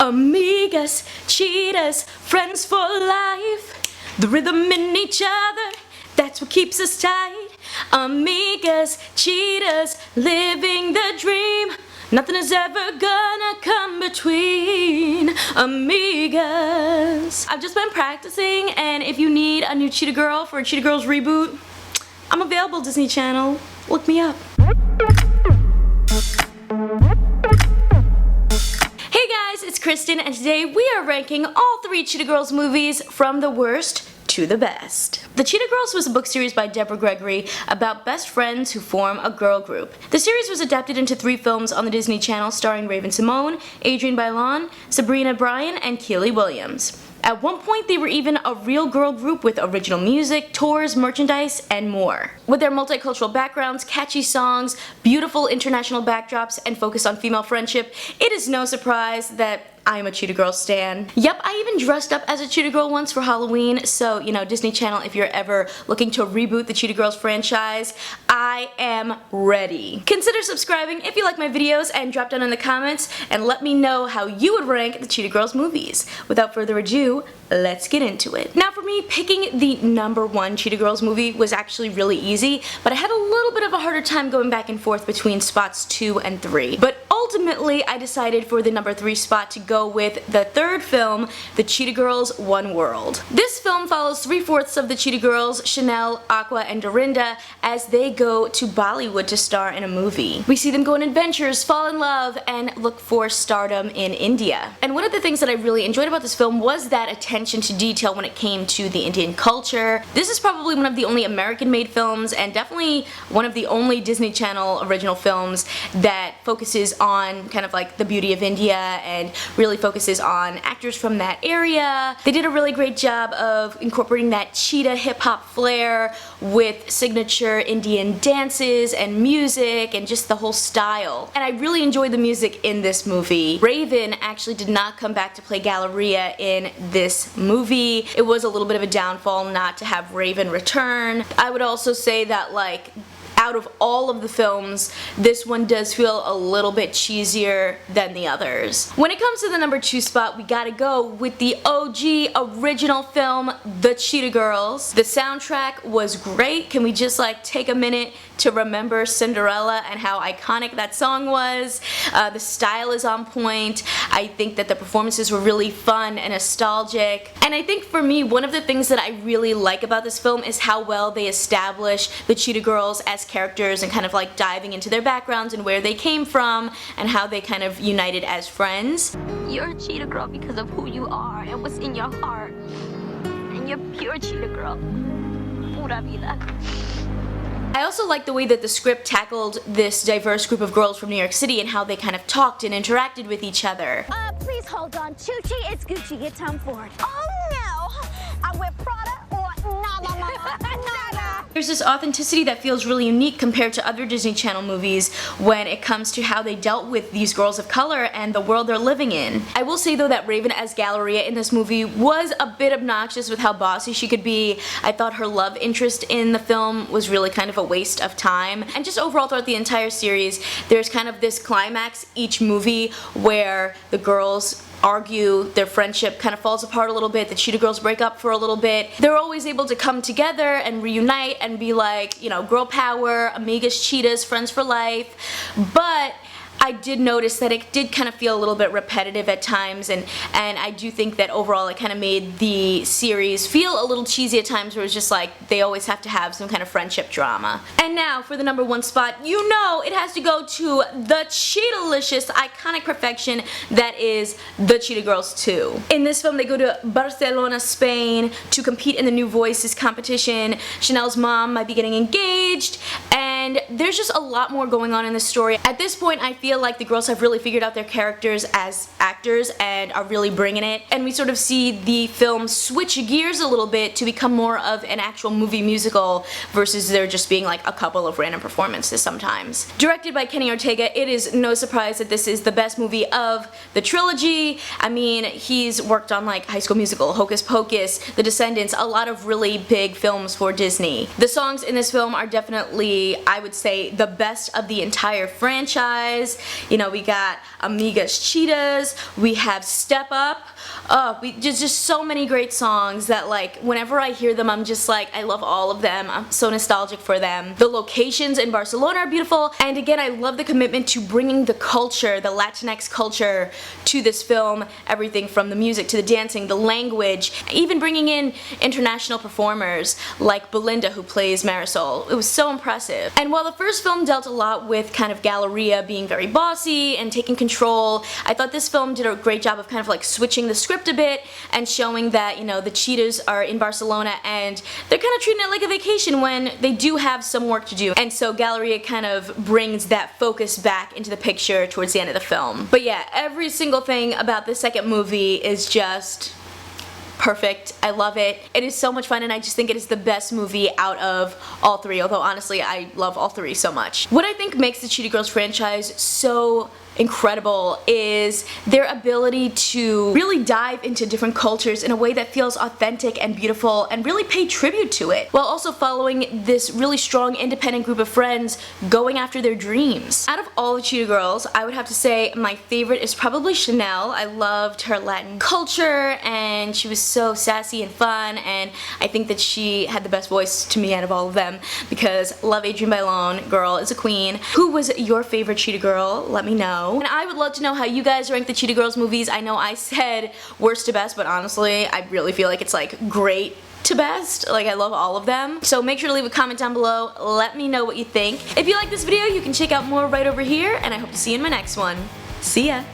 Amigas, cheetahs, friends for life. The rhythm in each other, that's what keeps us tight. Amigas, cheetahs, living the dream. Nothing is ever gonna come between amigas. I've just been practicing, and if you need a new Cheetah Girl for a Cheetah Girls reboot, I'm available, Disney Channel. Look me up. Hey guys, it's Kristen, and today we are ranking all 3 Cheetah Girls movies from the worst to the best. The Cheetah Girls was a book series by Deborah Gregory about best friends who form a girl group. The series was adapted into 3 films on the Disney Channel starring Raven-Symone, Adrienne Bailon, Sabrina Bryan, and Kiely Williams. At one point, they were even a real girl group with original music, tours, merchandise, and more. With their multicultural backgrounds, catchy songs, beautiful international backdrops, and focus on female friendship, it is no surprise that I am a Cheetah Girl stan. Yep, I even dressed up as a Cheetah Girl once for Halloween, so, you know, Disney Channel, if you're ever looking to reboot the Cheetah Girls franchise, I am ready. Consider subscribing if you like my videos, and drop down in the comments and let me know how you would rank the Cheetah Girls movies. Without further ado, let's get into it. Now for me, picking the #1 Cheetah Girls movie was actually really easy, but I had a little bit of a harder time going back and forth between spots 2 and 3. But ultimately, I decided for the #3 spot to go with the 3rd film, The Cheetah Girls One World. This film follows 3/4 of the Cheetah Girls, Chanel, Aqua, and Dorinda, as they go to Bollywood to star in a movie. We see them go on adventures, fall in love, and look for stardom in India. And one of the things that I really enjoyed about this film was that attention to detail when it came to the Indian culture. This is probably one of the only American-made films, and definitely one of the only Disney Channel original films that focuses on kind of like the beauty of India and really focuses on actors from that area. They did a really great job of incorporating that cheetah hip-hop flair with signature Indian dances and music and just the whole style. And I really enjoyed the music in this movie. Raven actually did not come back to play Galleria in this movie. It was a little bit of a downfall not to have Raven return. I would also say that, like, out of all of the films, this one does feel a little bit cheesier than the others. When it comes to the #2 spot, we gotta go with the OG original film, The Cheetah Girls. The soundtrack was great. Can we just like take a minute to remember Cinderella and how iconic that song was? The style is on point. I think that the performances were really fun and nostalgic. And I think for me, one of the things that I really like about this film is how well they establish the Cheetah Girls as characters and kind of like diving into their backgrounds and where they came from and how they kind of united as friends. You're a Cheetah Girl because of who you are and what's in your heart. And you're pure Cheetah Girl. Pura vida. I also like the way that the script tackled this diverse group of girls from New York City and how they kind of talked and interacted with each other. Please hold on. Choo-chee, it's Gucci. Get Tom Ford. Oh no! I wear Prada or nada, nada. There's this authenticity that feels really unique compared to other Disney Channel movies when it comes to how they dealt with these girls of color and the world they're living in. I will say though that Raven as Galleria in this movie was a bit obnoxious with how bossy she could be. I thought her love interest in the film was really kind of a waste of time. And just overall throughout the entire series, there's kind of this climax each movie where the girls argue, their friendship kind of falls apart a little bit, the Cheetah Girls break up for a little bit. They're always able to come together and reunite and be like, you know, girl power, amigas, cheetahs, friends for life. But I did notice that it did kind of feel a little bit repetitive at times, and I do think that overall it kind of made the series feel a little cheesy at times, where it's just like they always have to have some kind of friendship drama. And now for the #1 spot, you know it has to go to the Cheetah-licious iconic perfection that is The Cheetah Girls 2. In this film, they go to Barcelona, Spain to compete in the New Voices competition. Chanel's mom might be getting engaged, and there's just a lot more going on in this story. At this point, I feel like the girls have really figured out their characters as actors and are really bringing it, and we sort of see the film switch gears a little bit to become more of an actual movie musical versus there just being like a couple of random performances sometimes. Directed by Kenny Ortega, it is no surprise that this is the best movie of the trilogy. I mean, he's worked on like High School Musical, Hocus Pocus, The Descendants, a lot of really big films for Disney. The songs in this film are definitely I would say, the best of the entire franchise. You know, we got Amigas Cheetahs, we have Step Up. Just so many great songs that, like, whenever I hear them, I'm just like, I love all of them. I'm so nostalgic for them. The locations in Barcelona are beautiful, and again, I love the commitment to bringing the culture, the Latinx culture, to this film. Everything from the music to the dancing, the language, even bringing in international performers like Belinda, who plays Marisol. It was so impressive. And while the first film dealt a lot with kind of Galleria being very bossy and taking control, I thought this film did a great job of kind of like switching the script a bit and showing that, you know, the cheetahs are in Barcelona and they're kind of treating it like a vacation when they do have some work to do. And so Galleria kind of brings that focus back into the picture towards the end of the film. But yeah, every single thing about the second movie is just perfect. I love it. It is so much fun, and I just think it is the best movie out of all three, although honestly I love all three so much. What I think makes the Cheetah Girls franchise so incredible is their ability to really dive into different cultures in a way that feels authentic and beautiful and really pay tribute to it, while also following this really strong independent group of friends going after their dreams. Out of all the Cheetah Girls, I would have to say my favorite is probably Chanel. I loved her Latin culture, and she was so sassy and fun, and I think that she had the best voice to me out of all of them, because love Adrienne Bailon, girl is a queen. Who was your favorite Cheetah Girl? Let me know. And I would love to know how you guys rank the Cheetah Girls movies. I know I said worst to best, but honestly, I really feel like it's like great to best. Like, I love all of them. So make sure to leave a comment down below. Let me know what you think. If you like this video, you can check out more right over here, and I hope to see you in my next one. See ya!